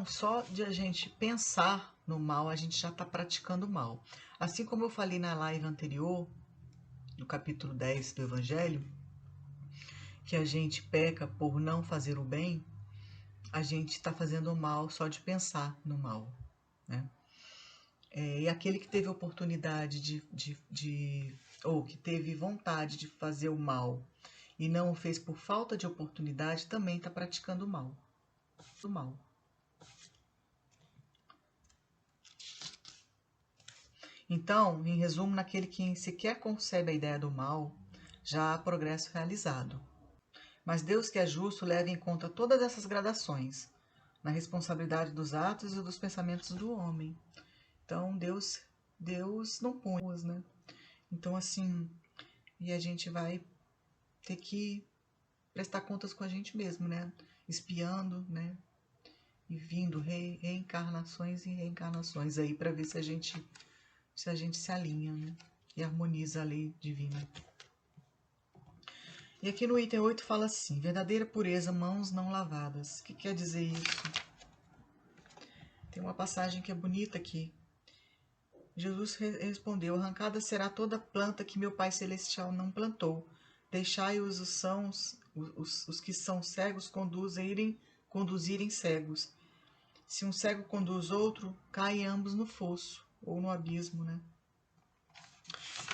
Então, só de a gente pensar no mal, a gente já está praticando o mal. Assim como eu falei na live anterior, no capítulo 10 do Evangelho, que a gente peca por não fazer o bem, a gente está fazendo o mal só de pensar no mal, né? E aquele que teve oportunidade ou que teve vontade de fazer o mal e não o fez por falta de oportunidade, também está praticando o mal. O mal. Então, em resumo, naquele que sequer concebe a ideia do mal, já há progresso realizado. Mas Deus, que é justo, leva em conta todas essas gradações na responsabilidade dos atos e dos pensamentos do homem. Então, Deus não põe, né? Então, assim, e a gente vai ter que prestar contas com a gente mesmo, né? Espiando, né? E vindo reencarnações e reencarnações aí para ver se a gente se alinha, né? E harmoniza a lei divina. E aqui no item 8 fala assim: verdadeira pureza, mãos não lavadas. O que quer dizer isso? Tem uma passagem que é bonita aqui. Jesus respondeu: arrancada será toda planta que meu Pai Celestial não plantou. Deixai-os os que são cegos conduzirem cegos. Se um cego conduz outro, caem ambos no fosso ou no abismo, né?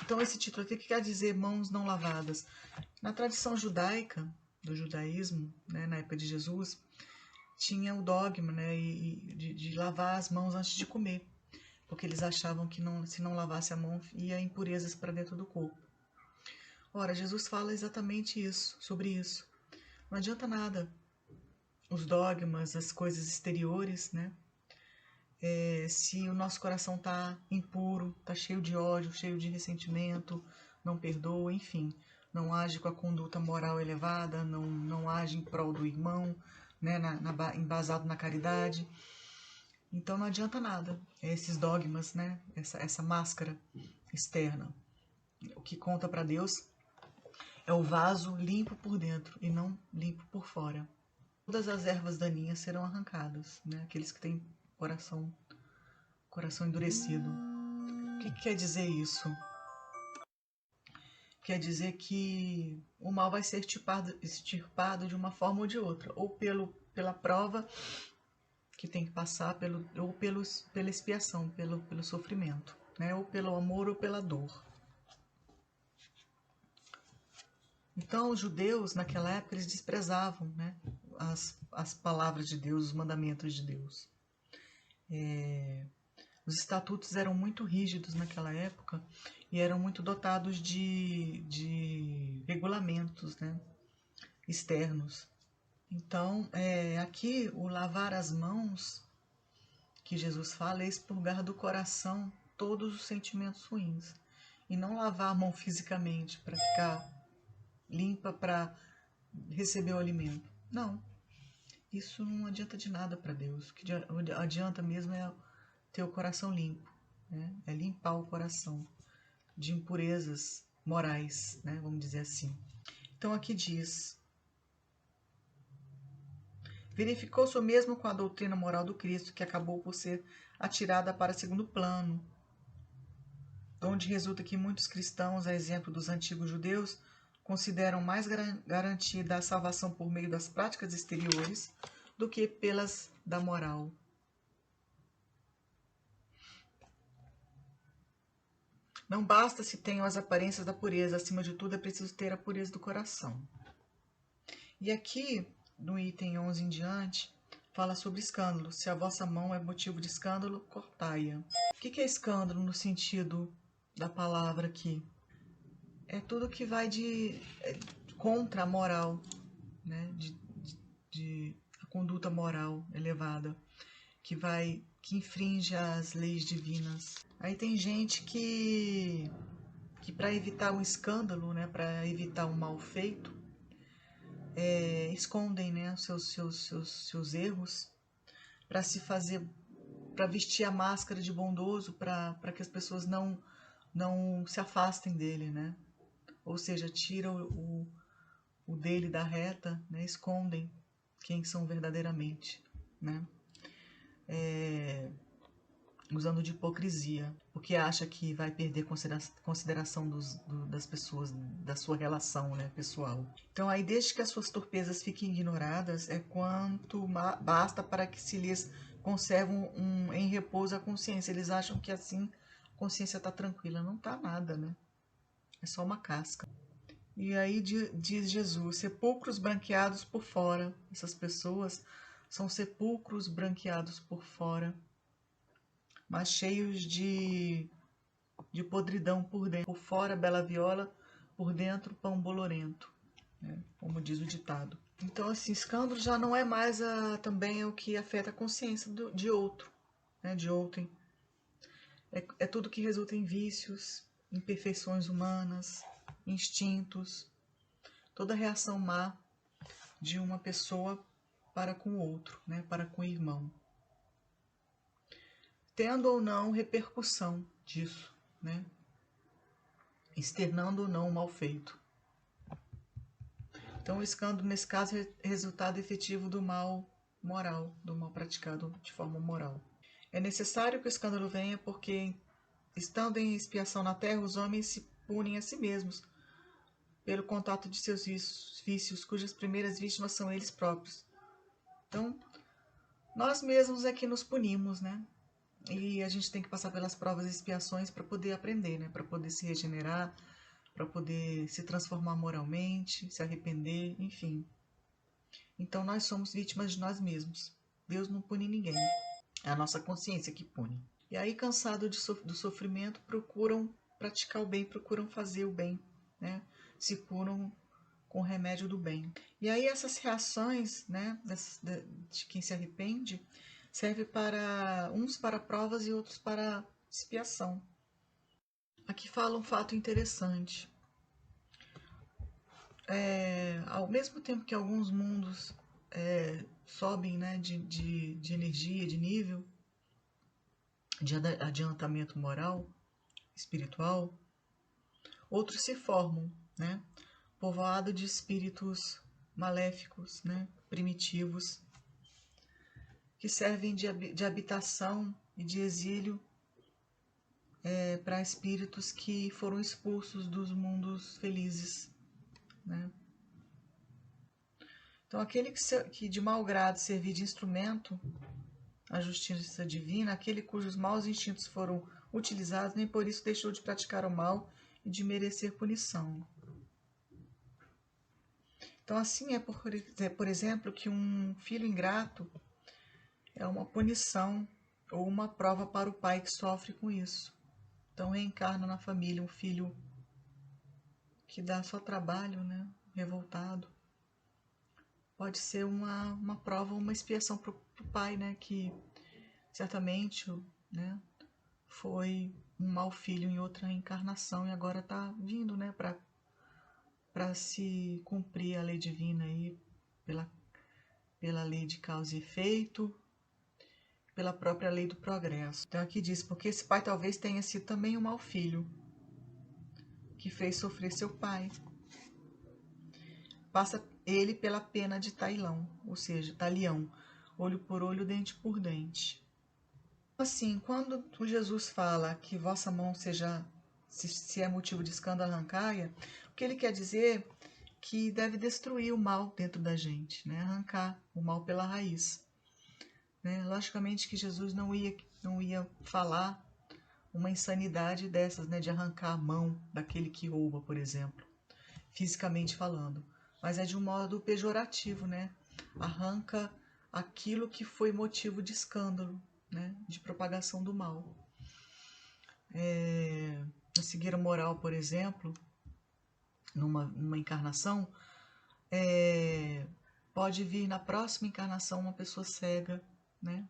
Então esse título aqui, o que quer dizer mãos não lavadas? Na tradição judaica, do judaísmo, né, na época de Jesus, tinha o dogma, né, de lavar as mãos antes de comer, porque eles achavam que se não lavasse a mão ia impurezas para dentro do corpo. Ora, Jesus fala exatamente isso, sobre isso. Não adianta nada os dogmas, as coisas exteriores, né? Se o nosso coração está impuro, está cheio de ódio, cheio de ressentimento, não perdoa, enfim, não age com a conduta moral elevada, não age em prol do irmão, né, embasado na caridade. Então não adianta nada esses dogmas, né, essa máscara externa. O que conta para Deus é o vaso limpo por dentro e não limpo por fora. Todas as ervas daninhas serão arrancadas, né, aqueles que têm coração endurecido. O que quer dizer isso? Quer dizer que o mal vai ser extirpado de uma forma ou de outra, ou pela prova que tem que passar, ou pela expiação, pelo sofrimento, né? Ou pelo amor ou pela dor. Então, os judeus, naquela época, eles desprezavam, né, as palavras de Deus, os mandamentos de Deus. Os estatutos eram muito rígidos naquela época e eram muito dotados de regulamentos, né, externos. Então, aqui o lavar as mãos, que Jesus fala, é expurgar do coração todos os sentimentos ruins. E não lavar a mão fisicamente para ficar limpa para receber o alimento. Não, isso não adianta de nada para Deus. O que adianta mesmo é ter o coração limpo, né? É limpar o coração de impurezas morais, né? Vamos dizer assim. Então aqui diz: verificou-se o mesmo com a doutrina moral do Cristo, que acabou por ser atirada para segundo plano, onde resulta que muitos cristãos, a exemplo dos antigos judeus, consideram mais garantida a salvação por meio das práticas exteriores do que pelas da moral. Não basta se tenham as aparências da pureza, acima de tudo é preciso ter a pureza do coração. E aqui, no item 11 em diante, fala sobre escândalo. Se a vossa mão é motivo de escândalo, cortai-a. O que é escândalo no sentido da palavra aqui? É tudo que vai contra a moral, né? De a conduta moral elevada, que infringe as leis divinas. Aí tem gente que para evitar um escândalo, né, para evitar um mal feito, escondem, né, seus erros para para vestir a máscara de bondoso, para que as pessoas não se afastem dele, né? Ou seja, tiram o dele da reta, né? Escondem quem são verdadeiramente, né? usando de hipocrisia, porque acha que vai perder consideração das pessoas, da sua relação, né, pessoal. Então aí, desde que as suas torpezas fiquem ignoradas, é quanto basta para que se lhes conservam em repouso a consciência. Eles acham que assim a consciência está tranquila. Não está nada, né? É só uma casca. E aí diz Jesus, sepulcros branqueados por fora. Essas pessoas são sepulcros branqueados por fora, mas cheios de podridão por dentro. Por fora, bela viola, por dentro, pão bolorento, né? Como diz o ditado. Então, assim, escândalo já não é mais também o que afeta a consciência de outro, né? De outrem. É tudo que resulta em vícios, imperfeições humanas, instintos, toda reação má de uma pessoa para com o outro, né? Para com o irmão. Tendo ou não repercussão disso, né? Externando ou não o mal feito. Então, o escândalo, nesse caso, é resultado efetivo do mal moral, do mal praticado de forma moral. É necessário que o escândalo venha porque, estando em expiação na terra, os homens se punem a si mesmos pelo contato de seus vícios, cujas primeiras vítimas são eles próprios. Então, nós mesmos é que nos punimos, né? E a gente tem que passar pelas provas e expiações para poder aprender, né? Para poder se regenerar, para poder se transformar moralmente, se arrepender, enfim. Então nós somos vítimas de nós mesmos. Deus não pune ninguém. É a nossa consciência que pune. E aí, cansados do sofrimento, procuram praticar o bem, procuram fazer o bem, né? Se curam com o remédio do bem. E aí essas reações, né, de quem se arrepende, serve para uns para provas e outros para expiação. Aqui fala um fato interessante. Ao mesmo tempo que alguns mundos sobem, né, de energia, de nível, de adiantamento moral, espiritual, outros se formam, né, povoado de espíritos maléficos, né, primitivos, que servem de habitação e de exílio para espíritos que foram expulsos dos mundos felizes, né? Então, aquele que de mau grado servir de instrumento à justiça divina, aquele cujos maus instintos foram utilizados, nem por isso deixou de praticar o mal e de merecer punição. Então, assim por exemplo, que um filho ingrato é uma punição ou uma prova para o pai que sofre com isso. Então, reencarna na família um filho que dá só trabalho, né? Revoltado. Pode ser uma prova, uma expiação para o pai, né? Que certamente, né, foi um mau filho em outra reencarnação e agora está vindo, né? Para se cumprir a lei divina aí, pela lei de causa e efeito, pela própria lei do progresso. Então aqui diz, porque esse pai talvez tenha sido também um mau filho, que fez sofrer seu pai. Passa ele pela pena de talião, ou seja, talião, olho por olho, dente por dente. Assim, quando o Jesus fala que vossa mão seja, se é motivo de escândalo, arrancai-a, o que ele quer dizer que deve destruir o mal dentro da gente, né? Arrancar o mal pela raiz. Né? Logicamente que Jesus não ia falar uma insanidade dessas, né? De arrancar a mão daquele que rouba, por exemplo, fisicamente falando. Mas é de um modo pejorativo, né? Arranca aquilo que foi motivo de escândalo, né? De propagação do mal. Na cegueira moral, por exemplo, numa encarnação, pode vir na próxima encarnação uma pessoa cega, né?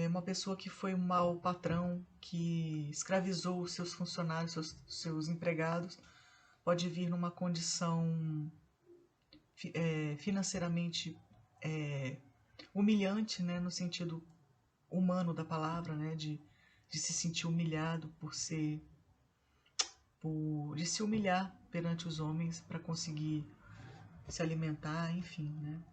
Uma pessoa que foi um mau patrão, que escravizou os seus funcionários, seus empregados, pode vir numa condição financeiramente humilhante, né? No sentido humano da palavra, né? De se sentir humilhado de se humilhar perante os homens para conseguir se alimentar, enfim, né?